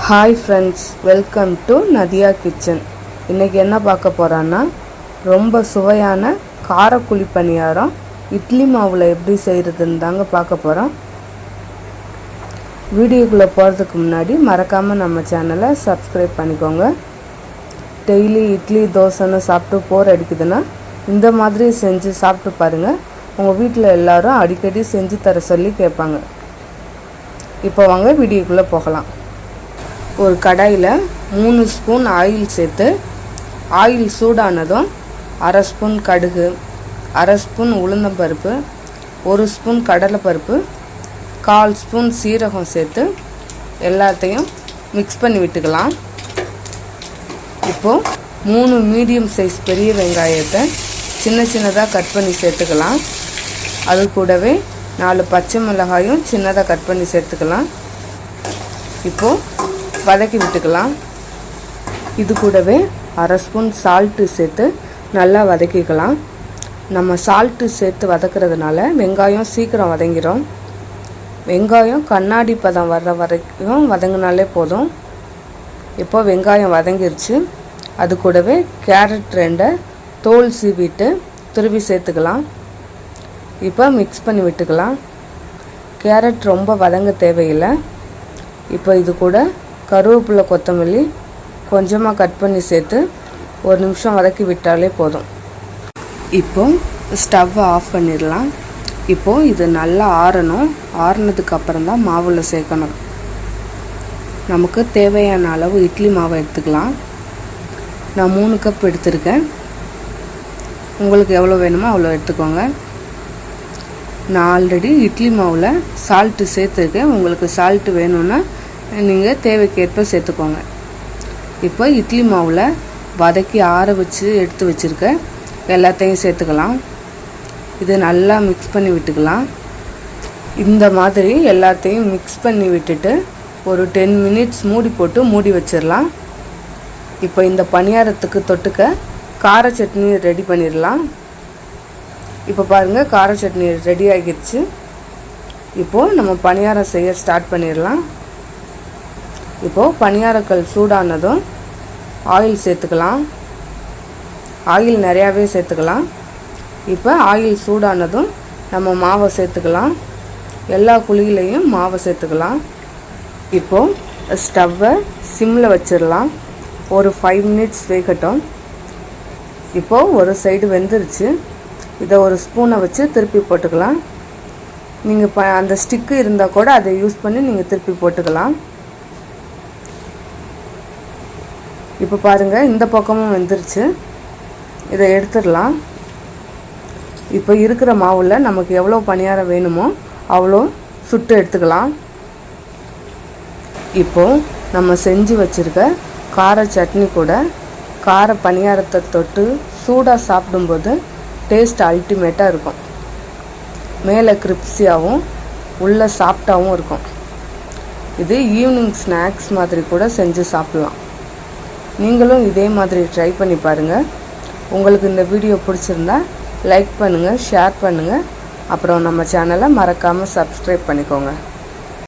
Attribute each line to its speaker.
Speaker 1: Hi friends, welcome to Nadiya kitchen. இன்றைக்கி என்ன பார்க்க போகிறோன்னா, ரொம்ப சுவையான காரக்குழி பணியாரம் இட்லி மாவில் எப்படி செய்கிறதுன்னு தாங்க பார்க்க போகிறோம். வீடியோக்குள்ளே போகிறதுக்கு முன்னாடி மறக்காமல் நம்ம சேனலை சப்ஸ்கிரைப் பண்ணிக்கோங்க. டெய்லி இட்லி தோசைன்னு சாப்பிட்டு போர் அடிக்குதுன்னா இந்த மாதிரி செஞ்சு சாப்பிட்டு பாருங்கள். உங்கள் வீட்டில் எல்லோரும் அடிக்கடி செஞ்சு தர சொல்லி கேட்பாங்க. இப்போ வாங்க வீடியோக்குள்ளே போகலாம். ஒரு கடாயில் 3 ஸ்பூன் ஆயில் சேர்த்து, ஆயில் சூடானதும் அரை ஸ்பூன் கடுகு, அரை ஸ்பூன் உளுந்தம்பருப்பு, 1 ஸ்பூன் கடலைப்பருப்பு, 1/4 ஸ்பூன் சீரகம் சேர்த்து எல்லாத்தையும் மிக்ஸ் பண்ணி விட்டுக்கலாம். இப்போது 3 மீடியம் சைஸ் பெரிய வெங்காயத்தை சின்ன சின்னதாக கட் பண்ணி சேர்த்துக்கலாம். அது கூடவே 4 பச்சை மிளகாயும் சின்னதாக கட் பண்ணி சேர்த்துக்கலாம். இப்போது வதக்கி விட்டுக்கலாம். இது கூடவே அரை ஸ்பூன் சால்ட்டு சேர்த்து நல்லா வதக்கிக்கலாம். நம்ம சால்ட்டு சேர்த்து வதக்கிறதுனால வெங்காயம் சீக்கிரம் வதங்கிடும். வெங்காயம் கண்ணாடி பதம் வர்ற வரைக்கும் வதங்கினாலே போதும். இப்போ வெங்காயம் வதங்கிருச்சு. அது கூடவே கேரட் 2 தோல் சீவிட்டு துருவி சேர்த்துக்கலாம். இப்போ மிக்ஸ் பண்ணி விட்டுக்கலாம். கேரட் ரொம்ப வதங்க தேவையில்லை. இப்போ இது கூட கருவேப்பிலை, கொத்தமல்லி கொஞ்சமாக கட் பண்ணி சேர்த்து 1 நிமிஷம் வதக்கி விட்டாலே போதும். இப்போ ஸ்டவ்வை ஆஃப் பண்ணிடலாம். இப்போது இது நல்லா ஆறணும். ஆறுனதுக்கு அப்புறம் தான் மாவில் சேர்க்கணும். நமக்கு தேவையான அளவு இட்லி மாவை எடுத்துக்கலாம். நான் 3 கப் எடுத்திருக்கேன். உங்களுக்கு எவ்வளோ வேணுமோ அவ்வளோ எடுத்துக்கோங்க. நான் ஆல்ரெடி இட்லி மாவில் சால்ட்டு சேர்த்துருக்கேன். உங்களுக்கு சால்ட்டு வேணும்னா நீங்கள் தேவைக்கேற்ப சேர்த்துக்கோங்க. இப்போ இட்லி மாவில் வதக்கி ஆற வச்சு எடுத்து வச்சுருக்க எல்லாத்தையும் சேர்த்துக்கலாம். இது நல்லா மிக்ஸ் பண்ணி விட்டுக்கலாம். இந்த மாதிரி எல்லாத்தையும் மிக்ஸ் பண்ணி விட்டுட்டு ஒரு 10 மினிட்ஸ் மூடி போட்டு மூடி வச்சிடலாம். இப்போ இந்த பணியாரத்துக்கு தொட்டுக்க கார சட்னி ரெடி பண்ணிடலாம். இப்போ பாருங்கள், கார சட்னி ரெடி ஆகிடுச்சு. இப்போது நம்ம பணியாரம் செய்ய ஸ்டார்ட் பண்ணிடலாம். இப்போது பணியாரக்கல் சூடானதும் ஆயில் சேர்த்துக்கலாம். ஆயில் நிறையாவே சேர்த்துக்கலாம். இப்போ ஆயில் சூடானதும் நம்ம மாவை சேர்த்துக்கலாம். எல்லா குழியிலையும் மாவை சேர்த்துக்கலாம். இப்போது ஸ்டவ்வை சிம்மில் வச்சிடலாம். ஒரு 5 மினிட்ஸ் வேகட்டும். இப்போது ஒரு சைடு வெந்துருச்சு. இதை ஒரு ஸ்பூனை வச்சு திருப்பி போட்டுக்கலாம். நீங்கள் அந்த ஸ்டிக்கு இருந்தால் கூட அதை யூஸ் பண்ணி நீங்கள் திருப்பி போட்டுக்கலாம். இப்போ பாருங்கள், இந்த பக்கமும் வெந்துருச்சு. இதை எடுத்துடலாம். இப்போ இருக்கிற மாவில் நமக்கு எவ்வளோ பணியாரம் வேணுமோ அவ்வளோ சுட்டு எடுத்துக்கலாம். இப்போது நம்ம செஞ்சு வச்சுருக்க கார சட்னி கூட கார பணியாரத்தை தொட்டு சூடாக சாப்பிடும்போது டேஸ்ட் அல்டிமேட்டாக இருக்கும். மேலே கிரிப்ஸியாகவும் உள்ளே சாஃப்டாகவும் இருக்கும். இது ஈவினிங் ஸ்நாக்ஸ் மாதிரி கூட செஞ்சு சாப்பிட்லாம். நீங்களும் இதே மாதிரி ட்ரை பண்ணி பாருங்கள். உங்களுக்கு இந்த வீடியோ பிடிச்சிருந்தா லைக் பண்ணுங்கள், ஷேர் பண்ணுங்கள். அப்புறம் நம்ம சேனலை மறக்காமல் சப்ஸ்கிரைப் பண்ணிக்கோங்க.